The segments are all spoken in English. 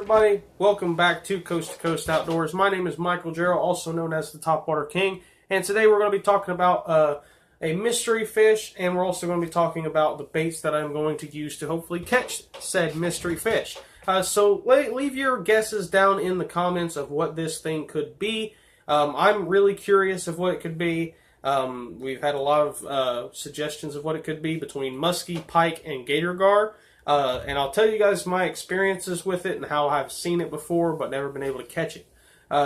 everybody? Welcome back to Coast Outdoors. My name is Michael Jarrell, also known as the Topwater King, and today we're going to be talking about a mystery fish, and we're also going to be talking about the baits that I'm going to use to hopefully catch said mystery fish. So leave your guesses down in the comments of what this thing could be. I'm really curious of what it could be. We've had a lot of suggestions of what it could be between muskie, pike, and gator gar. And I'll tell you guys my experiences with it and how I've seen it before but never been able to catch it.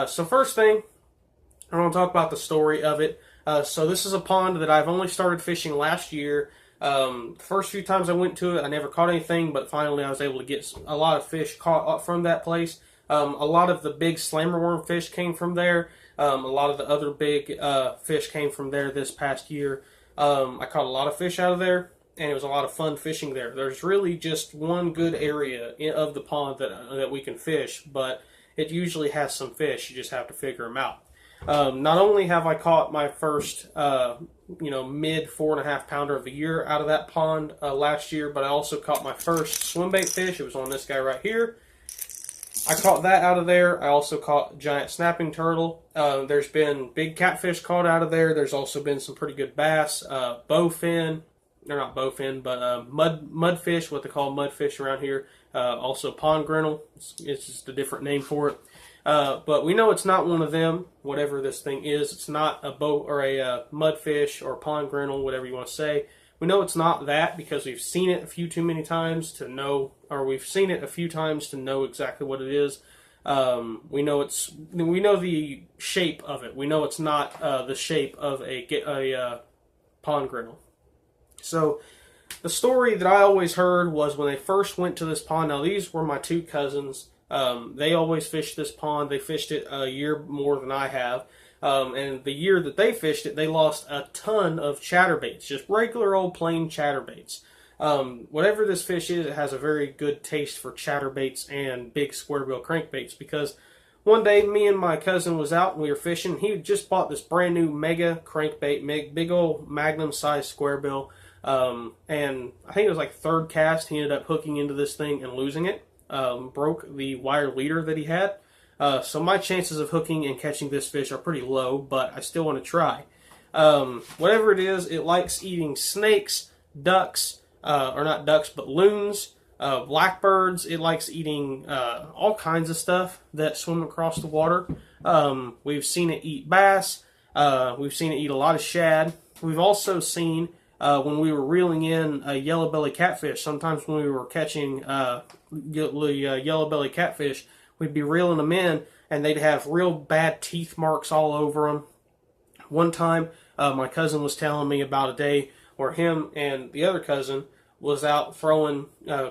So first thing, I want to talk about the story of it. So this is a pond that I've only started fishing last year. First few times I went to it, I never caught anything, but finally I was able to get a lot of fish caught from that place. A lot of the big slammer worm fish came from there. A lot of the other big fish came from there this past year. I caught a lot of fish out of there, and it was a lot of fun fishing there. There's really just one good area of the pond that we can fish, but it usually has some fish. You just have to figure them out. Not only have I caught my first, mid 4.5 pounder of the year out of that pond last year, but I also caught my first swim bait fish. It was on this guy right here. I caught that out of there. I also caught giant snapping turtle. There's been big catfish caught out of there. There's also been some pretty good bass, bowfin. They're not bowfin, but mudfish, what they call mudfish around here. Also pond grinnell. It's just a different name for it. But we know it's not one of them, whatever this thing is. It's not a boat or a mudfish or pond grinnell, whatever you want to say. We know it's not that because we've seen it a few too many times to know, or we've seen it a few times to know exactly what it is. We know the shape of it. We know it's not the shape of a pond grinnell. So the story that I always heard was when they first went to this pond. Now these were my two cousins. They always fished this pond. They fished it a year more than I have. And the year that they fished it, they lost a ton of chatterbaits, just regular old plain chatterbaits. Whatever this fish is, it has a very good taste for chatterbaits and big square bill crankbaits, because one day me and my cousin was out and we were fishing. He had just bought this brand new mega crankbait, big old magnum size square bill. And I think it was like third cast, he ended up hooking into this thing and losing it. Broke the wire leader that he had. So my chances of hooking and catching this fish are pretty low, but I still want to try. Whatever it is, it likes eating snakes, ducks, or not ducks, but loons, blackbirds. It likes eating all kinds of stuff that swim across the water. We've seen it eat bass. We've seen it eat a lot of shad. We've also seen when we were reeling in a yellow belly catfish, sometimes when we were catching yellow belly catfish, we'd be reeling them in and they'd have real bad teeth marks all over them. One time, my cousin was telling me about a day where him and the other cousin was out throwing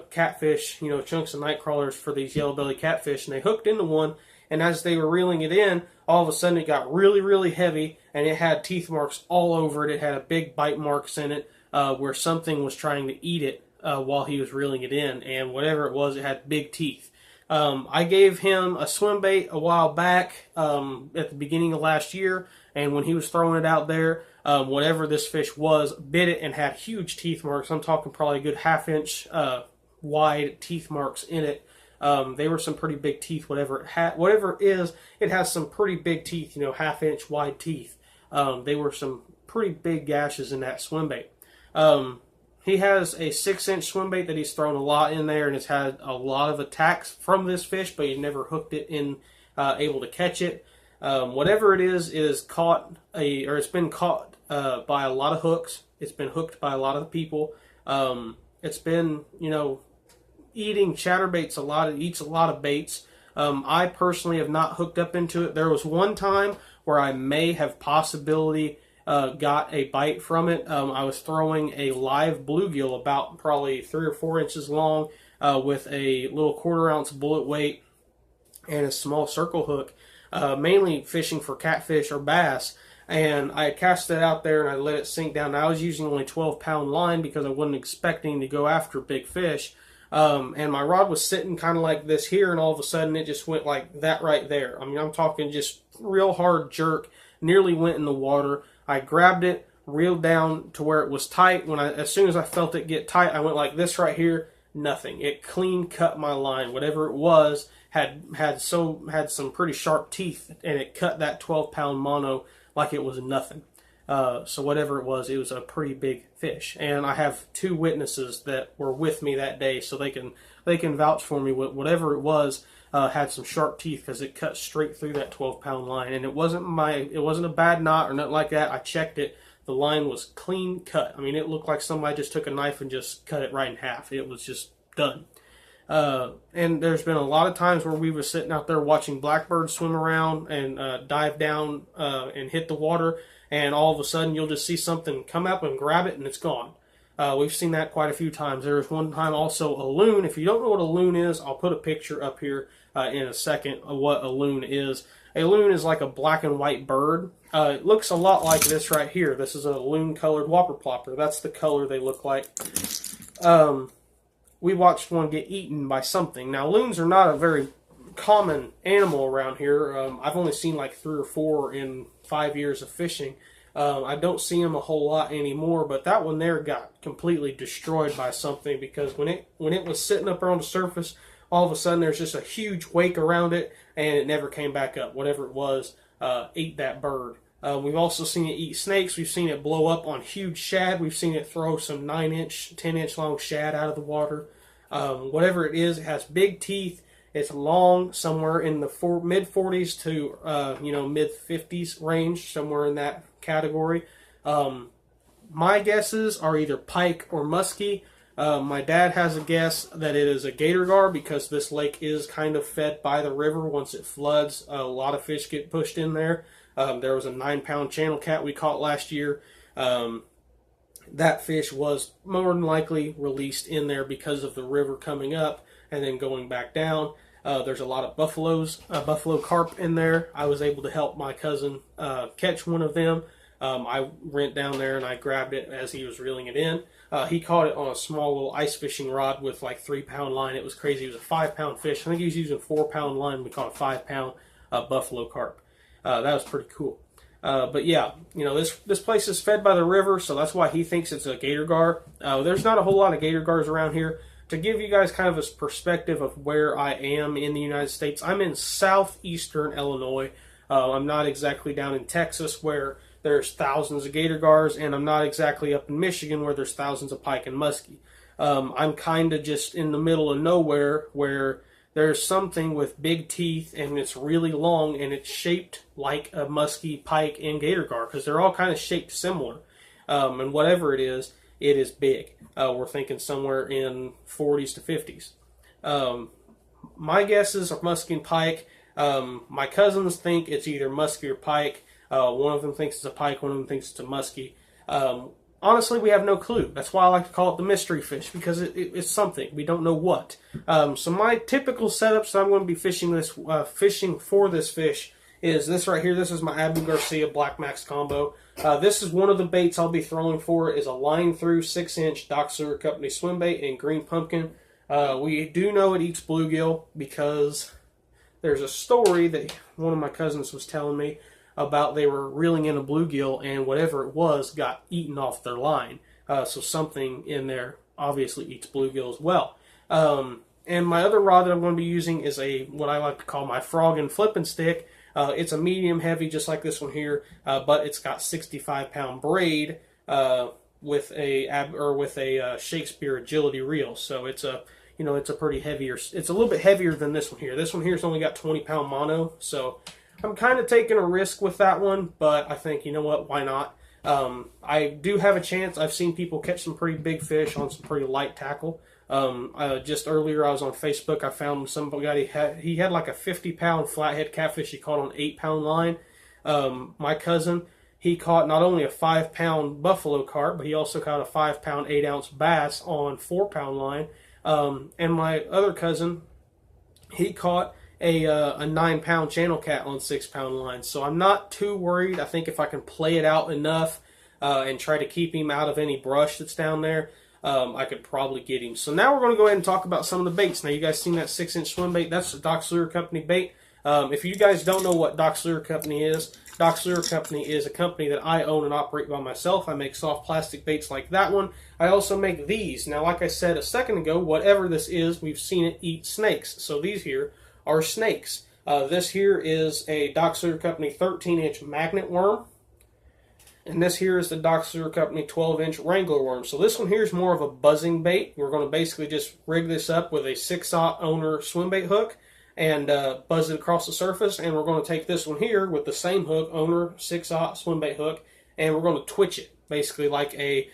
catfish, chunks of night crawlers for these yellow belly catfish, and they hooked into one, and as they were reeling it in, all of a sudden it got really, really heavy, and it had teeth marks all over it. It had a big bite marks in it where something was trying to eat it while he was reeling it in, and whatever it was, it had big teeth. I gave him a swim bait a while back at the beginning of last year, and when he was throwing it out there, whatever this fish was bit it and had huge teeth marks. I'm talking probably a good half-inch wide teeth marks in it. They were some pretty big teeth. Whatever it is, it has some pretty big teeth. Half-inch wide teeth. They were some pretty big gashes in that swim bait. He has a 6-inch swim bait that he's thrown a lot in there, and has had a lot of attacks from this fish, but he's never hooked it in, able to catch it. Whatever it is caught, it's been caught by a lot of hooks. It's been hooked by a lot of people. It's been, eating chatterbaits a lot. It eats a lot of baits. I personally have not hooked up into it. There was one time where I may have possibility got a bite from it. I was throwing a live bluegill about probably 3 or 4 inches long with a little 1/4 ounce bullet weight and a small circle hook, mainly fishing for catfish or bass. And I cast it out there and I let it sink down. Now, I was using only 12-pound line because I wasn't expecting to go after big fish. And my rod was sitting kind of like this here, and all of a sudden it just went like that right there. I mean, I'm talking just real hard jerk, nearly went in the water. I grabbed it, reeled down to where it was tight. As soon as I felt it get tight, I went like this right here. Nothing. It clean cut my line. Whatever it was, had some pretty sharp teeth, and it cut that 12-pound mono like it was nothing. So whatever it was a pretty big fish. And I have two witnesses that were with me that day, so they can vouch for me. Whatever it was had some sharp teeth because it cut straight through that 12-pound line. And it wasn't a bad knot or nothing like that. I checked it. The line was clean cut. I mean, it looked like somebody just took a knife and just cut it right in half. It was just done. And there's been a lot of times where we were sitting out there watching blackbirds swim around and dive down and hit the water, and all of a sudden you'll just see something come up and grab it and it's gone. We've seen that quite a few times. There was one time also a loon. If you don't know what a loon is, I'll put a picture up here in a second of what a loon is. A loon is like a black and white bird. It looks a lot like this right here. This is a loon-colored whopper plopper. That's the color they look like. We watched one get eaten by something. Now, loons are not a very common animal around here. I've only seen like 3 or 4 in 5 years of fishing. I don't see them a whole lot anymore, but that one there got completely destroyed by something because when it was sitting up on the surface, all of a sudden there's just a huge wake around it, and it never came back up. Whatever it was, ate that bird. We've also seen it eat snakes. We've seen it blow up on huge shad. We've seen it throw some 9-inch, 10-inch long shad out of the water. Whatever it is, it has big teeth. It's long, somewhere in the mid-40s to mid-50s range, somewhere in that category. My guesses are either pike or muskie. My dad has a guess that it is a gator gar because this lake is kind of fed by the river. Once it floods, a lot of fish get pushed in there. There was a 9-pound channel cat we caught last year. That fish was more than likely released in there because of the river coming up and then going back down. There's a lot of buffalo carp in there. I was able to help my cousin catch one of them. I went down there and I grabbed it as he was reeling it in. He caught it on a small little ice fishing rod with like 3-pound line. It was crazy. It was a 5-pound fish. I think he was using 4-pound line. We caught a 5-pound buffalo carp. That was pretty cool. But yeah, this place is fed by the river, so that's why he thinks it's a gator gar. There's not a whole lot of gator gars around here. To give you guys kind of a perspective of where I am in the United States, I'm in southeastern Illinois. I'm not exactly down in Texas where there's thousands of gator gars, and I'm not exactly up in Michigan where there's thousands of pike and muskie. I'm kind of just in the middle of nowhere where there's something with big teeth and it's really long and it's shaped like a muskie, pike, and gator gar because they're all kind of shaped similar. And whatever it is big. We're thinking somewhere in 40s to 50s. My guesses are muskie and pike. My cousins think it's either muskie or pike. One of them thinks it's a pike, one of them thinks it's a muskie. Honestly, we have no clue. That's why I like to call it the mystery fish, because it's something. We don't know what. So my typical setups that I'm going to be fishing for this fish is this right here. This is my Abu Garcia Black Max combo. This is one of the baits I'll be throwing for is a line through 6-inch Doc Sewer Company swim bait in green pumpkin. We do know it eats bluegill because there's a story that one of my cousins was telling me about. They were reeling in a bluegill and whatever it was got eaten off their line. So something in there obviously eats bluegill as well. And my other rod that I'm going to be using is what I like to call my frog and flipping stick. It's a medium heavy, just like this one here, but it's got 65-pound braid with a Shakespeare agility reel. So it's a pretty heavier. It's a little bit heavier than this one here. This one here's only got 20-pound mono, so I'm kind of taking a risk with that one. But I think, you know what? Why not? I do have a chance. I've seen people catch some pretty big fish on some pretty light tackle. Just earlier I was on Facebook. I found somebody he had like a 50-pound flathead catfish he caught on 8-pound line. My cousin, he caught not only a 5-pound buffalo carp, but he also caught a 5-pound 8-ounce bass on 4-pound line. And my other cousin, he caught a 9-pound channel cat on 6-pound line. So I'm not too worried. I think if I can play it out enough and try to keep him out of any brush that's down there, I could probably get him. So now we're going to go ahead and talk about some of the baits. Now, you guys seen that 6-inch swim bait? That's the Doc Sewer Company bait. If you guys don't know what Doc Sewer Company is, Doc Sewer Company is a company that I own and operate by myself. I make soft plastic baits like that one. I also make these. Now, like I said a second ago, whatever this is, we've seen it eat snakes. So these here are snakes. This here is a Dox Lure Company 13-inch magnet worm. And this here is the Dox Lure Company 12-inch Wrangler worm. So this one here is more of a buzzing bait. We're going to basically just rig this up with a 6/0 owner swim bait hook and buzz it across the surface. And we're going to take this one here with the same hook, owner 6/0 swim bait hook, and we're going to twitch it, basically like a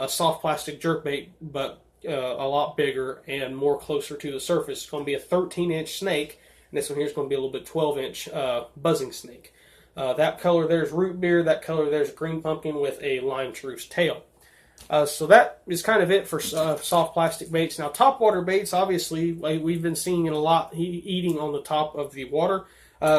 soft plastic jerk bait, but a lot bigger and more closer to the surface. It's going to be a 13-inch snake, and this one here is going to be a little bit 12-inch buzzing snake. That color there's root beer. That color there's green pumpkin with a lime chartreuse tail. So that is kind of it for soft plastic baits. Now, topwater baits, obviously, we've been seeing it a lot, eating on the top of the water.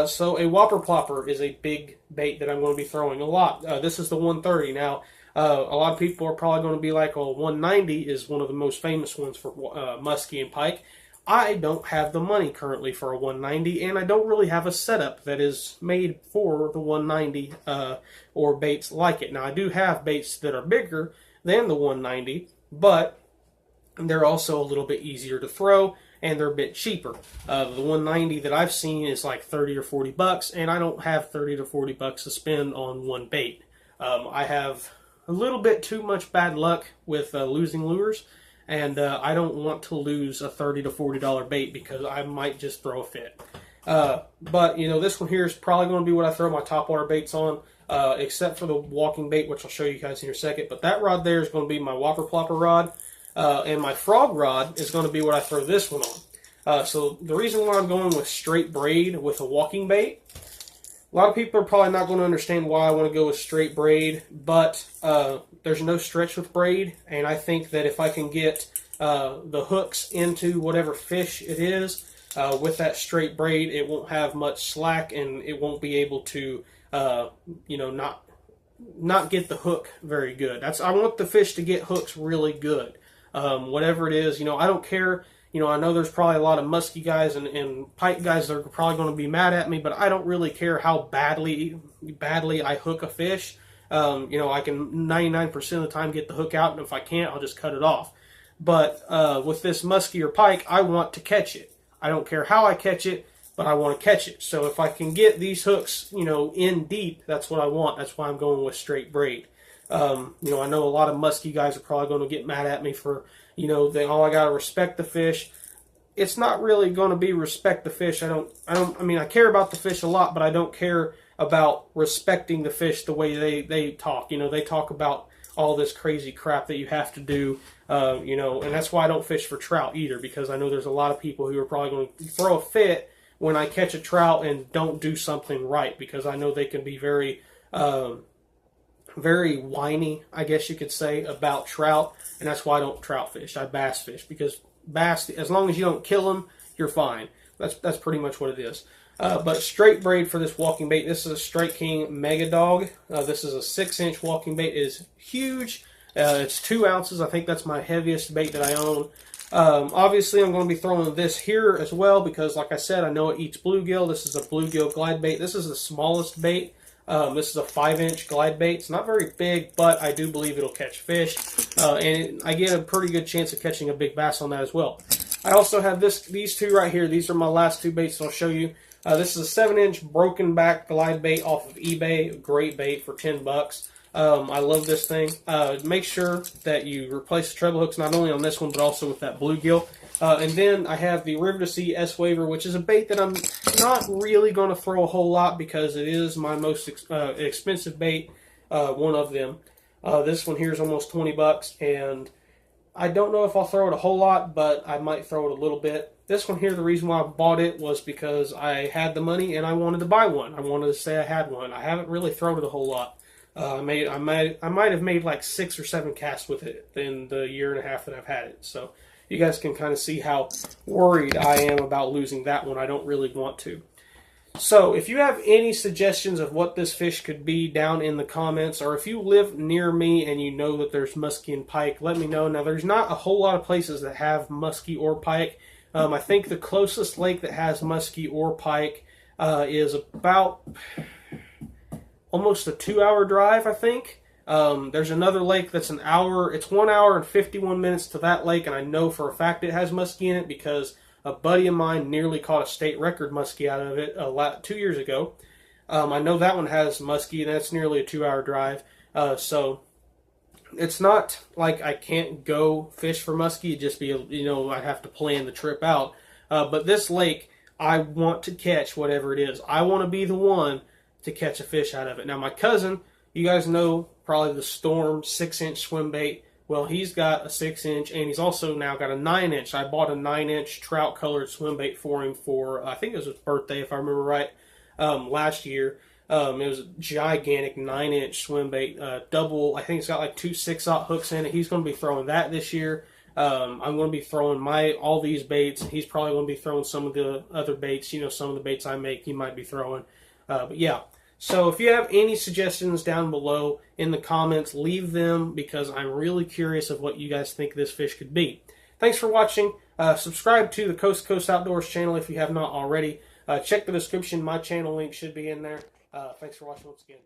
So a whopper plopper is a big bait that I'm going to be throwing a lot. This is the 130. Now, a lot of people are probably going to be like, well, 190 is one of the most famous ones for muskie and pike. I don't have the money currently for a 190, and I don't really have a setup that is made for the 190 or baits like it. Now, I do have baits that are bigger than the 190, but they're also a little bit easier to throw, and they're a bit cheaper. The 190 that I've seen is like 30 or 40 bucks, and I don't have 30 to 40 bucks to spend on one bait. I have a little bit too much bad luck with losing lures, and I don't want to lose a $30 to $40 bait because I might just throw a fit. But, you know, this one here is probably going to be what I throw my topwater baits on, except for the walking bait, which I'll show you guys in a second. But that rod there is going to be my whopper plopper rod, and my frog rod is going to be what I throw this one on. So the reason why I'm going with straight braid with a walking bait, a lot of people are probably not going to understand why I want to go with straight braid, but there's no stretch with braid, and I think that if I can get the hooks into whatever fish it is with that straight braid, it won't have much slack, and it won't be able to, you know, not get the hook very good. I want the fish to get hooks really good. Whatever it is, you know, I don't care. You know, I know there's probably a lot of musky guys and pike guys that are probably going to be mad at me, but I don't really care how badly I hook a fish. You know, I can 99% of the time get the hook out, and if I can't, I'll just cut it off. But with this musky or pike, I want to catch it. I don't care how I catch it, but I want to catch it. So if I can get these hooks, you know, in deep, that's what I want. That's why I'm going with straight braid. You know, I know a lot of musky guys are probably going to get mad at me for, you know, I got to respect the fish. It's not really going to be respect the fish. I mean, I care about the fish a lot, but I don't care about respecting the fish the way they talk. You know, they talk about all this crazy crap that you have to do, you know, and that's why I don't fish for trout either, because I know there's a lot of people who are probably going to throw a fit when I catch a trout and don't do something right, because I know they can be very whiny, I guess you could say, about trout, and that's why I don't trout fish. I bass fish, because bass, as long as you don't kill them, you're fine. That's pretty much what it is. But straight braid for this walking bait. This is a Strike King Mega Dog. This is a 6-inch walking bait. It is huge. It's 2 ounces. I think that's my heaviest bait that I own. Obviously, I'm going to be throwing this here as well because, like I said, I know it eats bluegill. This is a bluegill glide bait. This is the smallest bait. This is a 5-inch glide bait. It's not very big, but I do believe it'll catch fish. And I get a pretty good chance of catching a big bass on that as well. I also have these two right here. These are my last 2 baits I'll show you. This is a 7-inch broken back glide bait off of eBay. Great bait for 10 bucks. I love this thing. Make sure that you replace the treble hooks not only on this one but also with that bluegill. And then I have the River to Sea S-Waver, which is a bait that I'm not really going to throw a whole lot because it is my most expensive bait, one of them. This one here is almost 20 bucks, and I don't know if I'll throw it a whole lot, but I might throw it a little bit. This one here, the reason why I bought it was because I had the money and I wanted to buy one. I wanted to say I had one. I haven't really thrown it a whole lot. I might have made like 6 or 7 casts with it in the year and a half that I've had it. So you guys can kind of see how worried I am about losing that one. I don't really want to. So if you have any suggestions of what this fish could be down in the comments, or if you live near me and you know that there's muskie and pike, let me know. Now, there's not a whole lot of places that have muskie or pike. I think the closest lake that has muskie or pike is about almost a 2-hour drive, I think. There's another lake that's an hour. It's 1 hour and 51 minutes to that lake, and I know for a fact it has muskie in it because A buddy of mine nearly caught a state record muskie out of it 2 years ago. I know that one has muskie, and that's nearly a 2-hour drive. So it's not like I can't go fish for muskie. It'd just be, I have to plan the trip out. But this lake, I want to catch whatever it is. I want to be the one to catch a fish out of it. Now, my cousin, you guys know probably the Storm 6-inch swim bait. Well, he's got a 6-inch, and he's also now got a 9-inch. I bought a 9-inch trout colored swim bait for him for, I think it was his birthday, if I remember right, last year. It was a gigantic 9-inch swim bait, double. I think it's got like 2 6/0 hooks in it. He's going to be throwing that this year. I'm going to be throwing all these baits. He's probably going to be throwing some of the other baits. Some of the baits I make, he might be throwing. But yeah. So if you have any suggestions down below in the comments, leave them, because I'm really curious of what you guys think this fish could be. Thanks for watching. Subscribe to the Coast to Coast Outdoors channel if you have not already. Check the description. My channel link should be in there. Thanks for watching once again.